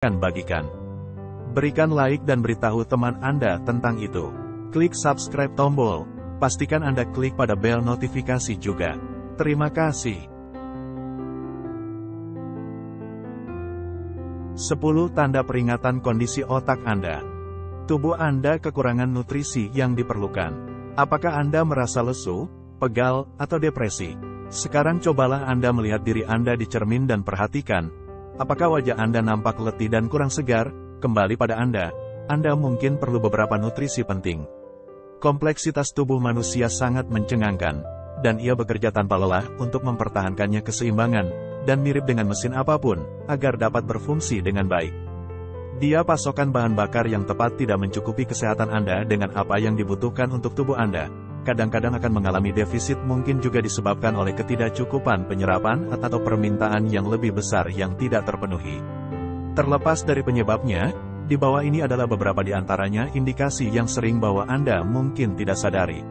bagikan. Berikan like dan beritahu teman Anda tentang itu. Klik subscribe tombol. Pastikan Anda klik pada bel notifikasi juga. Terima kasih. 10 tanda peringatan kondisi otak Anda. Tubuh Anda kekurangan nutrisi yang diperlukan. Apakah Anda merasa lesu, pegal, atau depresi? Sekarang cobalah Anda melihat diri Anda di cermin dan perhatikan. Apakah wajah Anda nampak letih dan kurang segar? Kembali pada Anda mungkin perlu beberapa nutrisi penting. Kompleksitas tubuh manusia sangat mencengangkan, dan ia bekerja tanpa lelah untuk mempertahankannya keseimbangan, dan mirip dengan mesin apapun, agar dapat berfungsi dengan baik. Dia pasokan bahan bakar yang tepat tidak mencukupi kesehatan Anda dengan apa yang dibutuhkan untuk tubuh Anda. Kadang-kadang akan mengalami defisit, mungkin juga disebabkan oleh ketidakcukupan penyerapan atau permintaan yang lebih besar yang tidak terpenuhi. Terlepas dari penyebabnya, di bawah ini adalah beberapa di antaranya indikasi yang sering bahwa Anda mungkin tidak sadari.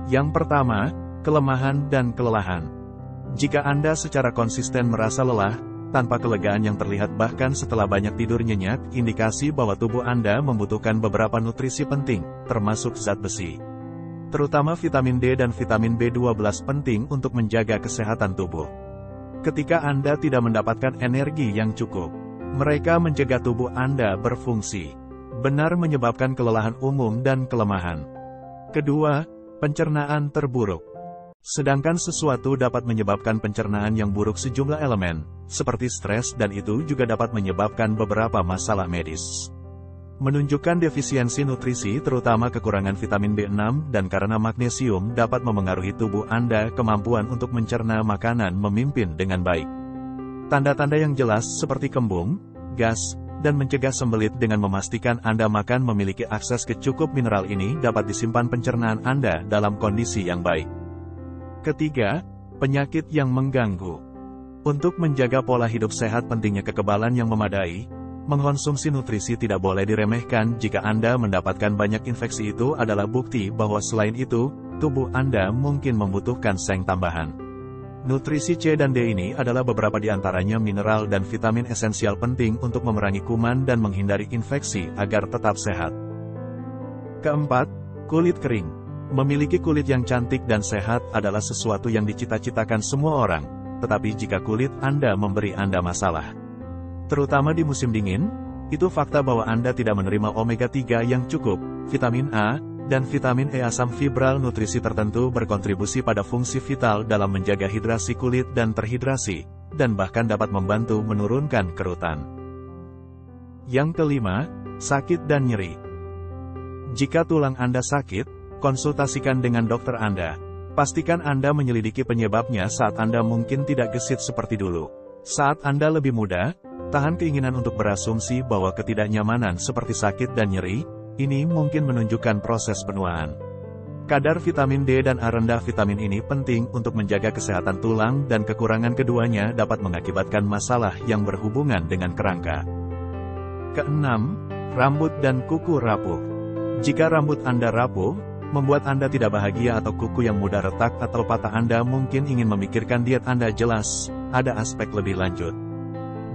Yang pertama, kelemahan dan kelelahan. Jika Anda secara konsisten merasa lelah, tanpa kelegaan yang terlihat bahkan setelah banyak tidur nyenyak, indikasi bahwa tubuh Anda membutuhkan beberapa nutrisi penting, termasuk zat besi. Terutama vitamin D dan vitamin B12 penting untuk menjaga kesehatan tubuh. Ketika Anda tidak mendapatkan energi yang cukup, mereka mencegah tubuh Anda berfungsi. Benar menyebabkan kelelahan umum dan kelemahan. Kedua, pencernaan terburuk. Sedangkan sesuatu dapat menyebabkan pencernaan yang buruk sejumlah elemen, seperti stres, dan itu juga dapat menyebabkan beberapa masalah medis. Menunjukkan defisiensi nutrisi, terutama kekurangan vitamin B6, dan karena magnesium dapat memengaruhi tubuh Anda kemampuan untuk mencerna makanan memimpin dengan baik. Tanda-tanda yang jelas seperti kembung, gas, dan mencegah sembelit dengan memastikan Anda makan memiliki akses ke cukup mineral ini dapat disimpan pencernaan Anda dalam kondisi yang baik. Ketiga, penyakit yang mengganggu. Untuk menjaga pola hidup sehat pentingnya kekebalan yang memadai. Mengkonsumsi nutrisi tidak boleh diremehkan. Jika Anda mendapatkan banyak infeksi, itu adalah bukti bahwa selain itu, tubuh Anda mungkin membutuhkan seng tambahan. Nutrisi C dan D ini adalah beberapa di antaranya mineral dan vitamin esensial penting untuk memerangi kuman dan menghindari infeksi agar tetap sehat. Keempat, kulit kering. Memiliki kulit yang cantik dan sehat adalah sesuatu yang dicita-citakan semua orang, tetapi jika kulit Anda memberi Anda masalah, terutama di musim dingin, itu fakta bahwa Anda tidak menerima omega-3 yang cukup, vitamin A, dan vitamin E. Asam fibral nutrisi tertentu berkontribusi pada fungsi vital dalam menjaga hidrasi kulit dan terhidrasi, dan bahkan dapat membantu menurunkan kerutan. Yang kelima, sakit dan nyeri. Jika tulang Anda sakit, konsultasikan dengan dokter Anda. Pastikan Anda menyelidiki penyebabnya saat Anda mungkin tidak gesit seperti dulu. Saat Anda lebih muda, tahan keinginan untuk berasumsi bahwa ketidaknyamanan seperti sakit dan nyeri, ini mungkin menunjukkan proses penuaan. Kadar vitamin D dan A rendah vitamin ini penting untuk menjaga kesehatan tulang dan kekurangan keduanya dapat mengakibatkan masalah yang berhubungan dengan kerangka. Keenam, rambut dan kuku rapuh. Jika rambut Anda rapuh, membuat Anda tidak bahagia atau kuku yang mudah retak atau patah, Anda mungkin ingin memikirkan diet Anda. Jelas, ada aspek lebih lanjut.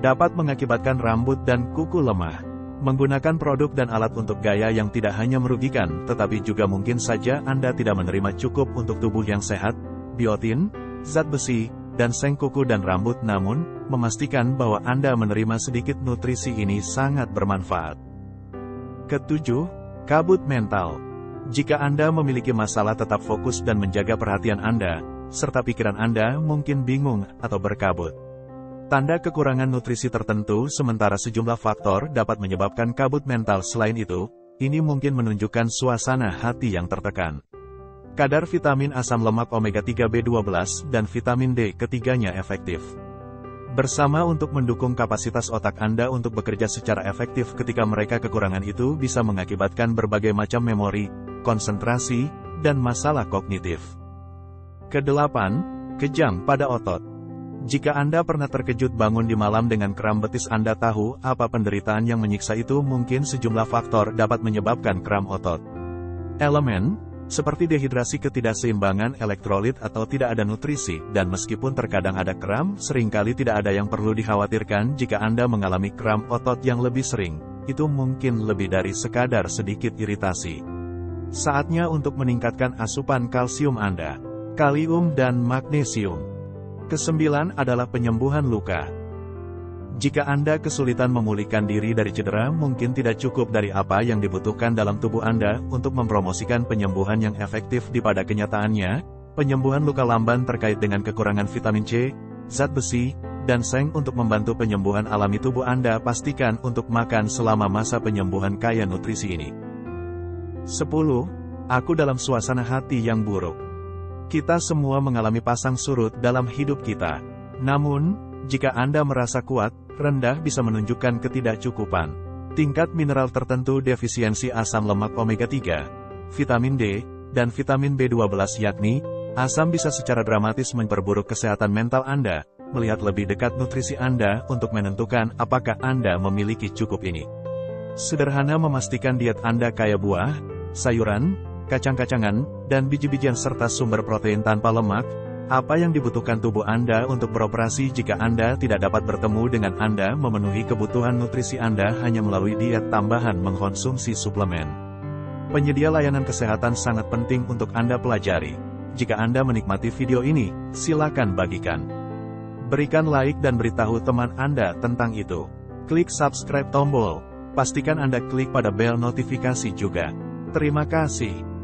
Dapat mengakibatkan rambut dan kuku lemah. Menggunakan produk dan alat untuk gaya yang tidak hanya merugikan, tetapi juga mungkin saja Anda tidak menerima cukup untuk tubuh yang sehat, biotin, zat besi, dan seng kuku dan rambut. Namun, memastikan bahwa Anda menerima sedikit nutrisi ini sangat bermanfaat. Ketujuh, kabut mental. Jika Anda memiliki masalah tetap fokus dan menjaga perhatian Anda, serta pikiran Anda mungkin bingung atau berkabut. Tanda kekurangan nutrisi tertentu. Sementara sejumlah faktor dapat menyebabkan kabut mental selain itu, ini mungkin menunjukkan suasana hati yang tertekan. Kadar vitamin asam lemak omega-3 B12 dan vitamin D ketiganya efektif bersama untuk mendukung kapasitas otak Anda untuk bekerja secara efektif. Ketika mereka kekurangan, itu bisa mengakibatkan berbagai macam memori, konsentrasi, dan masalah kognitif. Kedelapan, kejang pada otot. Jika Anda pernah terkejut bangun di malam dengan kram betis, Anda tahu apa penderitaan yang menyiksa itu. Mungkin sejumlah faktor dapat menyebabkan kram otot. Elemen, seperti dehidrasi, ketidakseimbangan elektrolit atau tidak ada nutrisi, dan meskipun terkadang ada kram, seringkali tidak ada yang perlu dikhawatirkan jika Anda mengalami kram otot yang lebih sering. Itu mungkin lebih dari sekadar sedikit iritasi. Saatnya untuk meningkatkan asupan kalsium Anda, kalium dan magnesium. Kesembilan adalah penyembuhan luka. Jika Anda kesulitan memulihkan diri dari cedera, mungkin tidak cukup dari apa yang dibutuhkan dalam tubuh Anda untuk mempromosikan penyembuhan yang efektif. Pada kenyataannya, penyembuhan luka lamban terkait dengan kekurangan vitamin C, zat besi, dan seng. Untuk membantu penyembuhan alami tubuh Anda, pastikan untuk makan selama masa penyembuhan kaya nutrisi ini. 10. Aku dalam suasana hati yang buruk. Kita semua mengalami pasang surut dalam hidup kita. Namun, jika Anda merasa kuat, rendah bisa menunjukkan ketidakcukupan. Tingkat mineral tertentu, defisiensi asam lemak omega-3, vitamin D, dan vitamin B12 yakni, asam bisa secara dramatis memperburuk kesehatan mental Anda. Melihat lebih dekat nutrisi Anda untuk menentukan apakah Anda memiliki cukup ini. Sederhana, memastikan diet Anda kaya buah, sayuran, kacang-kacangan, dan biji-bijian serta sumber protein tanpa lemak. Apa yang dibutuhkan tubuh Anda untuk beroperasi? Jika Anda tidak dapat bertemu dengan Anda memenuhi kebutuhan nutrisi Anda hanya melalui diet tambahan mengkonsumsi suplemen. Penyedia layanan kesehatan sangat penting untuk Anda pelajari. Jika Anda menikmati video ini, silakan bagikan. Berikan like dan beritahu teman Anda tentang itu. Klik subscribe tombol. Pastikan Anda klik pada bel notifikasi juga. Terima kasih.